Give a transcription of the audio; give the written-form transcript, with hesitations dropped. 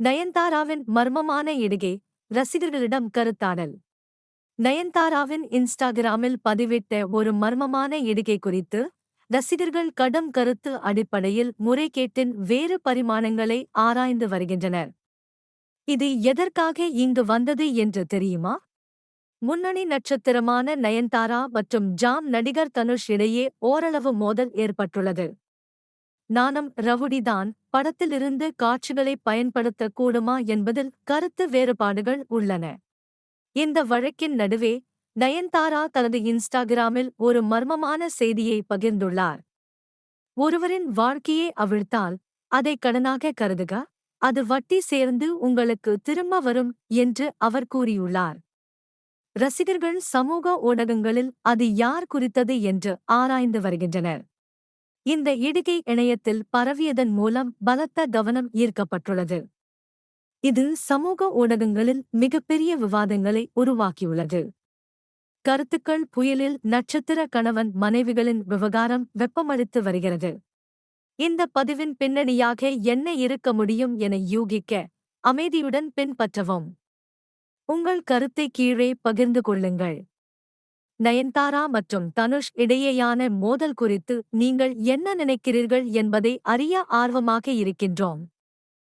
நயன்தாராவின் மர்மமான இடுகை ரசிகர்களிடம் கருத்தாடல். நயன்தாராவின் இன்ஸ்டாகிராமில் பதிவிட்ட ஒரு மர்மமான இடுகை குறித்து ரசிகர்கள் கடும் கருத்து அடிப்படையில் முறைகேட்டின் வேறு பரிமாணங்களை ஆராய்ந்து வருகின்றனர். இது எதற்காக இங்கு வந்தது என்று தெரியுமா? முன்னணி நட்சத்திரமான நயன்தாரா மற்றும் ஜாம் நடிகர் தனுஷ் இடையே ஓரளவு மோதல் ஏற்பட்டுள்ளது. நானும் ரவுடிதான் படத்திலிருந்து காட்சிகளை பயன்படுத்தக் கூடுமா என்பதில் கருத்து வேறுபாடுகள் உள்ளன. இந்த வழக்கின் நடுவே நயன்தாரா தனது இன்ஸ்டாகிராமில் ஒரு மர்மமான செய்தியை பகிர்ந்துள்ளார். ஒருவரின் வாழ்க்கையை அவிழ்த்தால் அதை கடனாக கருதுக, அது வட்டி சேர்ந்து உங்களுக்கு திரும்ப வரும் என்று அவர் கூறியுள்ளார். ரசிகர்கள் சமூக ஊடகங்களில் அது யார் குறித்தது என்று ஆராய்ந்து வருகின்றனர். இந்த இடுகை இணையத்தில் பரவியதன் மூலம் பலத்த கவனம் ஈர்க்கப்பட்டுள்ளது. இது சமூக ஊடகங்களில் மிகப்பெரிய விவாதங்களை உருவாக்கியுள்ளது. கருத்துக்கள் புயலில் நட்சத்திர கணவன் மனைவிகளின் விவகாரம் வெப்பமளித்து வருகிறது. இந்த பதிவின் பின்னணியாக என்ன இருக்க முடியும் என யூகிக்க அமைதியுடன் பின்பற்றவும். உங்கள் கருத்தை கீழே பகிர்ந்து கொள்ளுங்கள். நயன்தாரா மற்றும் தனுஷ் இடையேயான மோதல் குறித்து நீங்கள் என்ன நினைக்கிறீர்கள் என்பதை அறிய ஆர்வமாக இருக்கின்றோம்.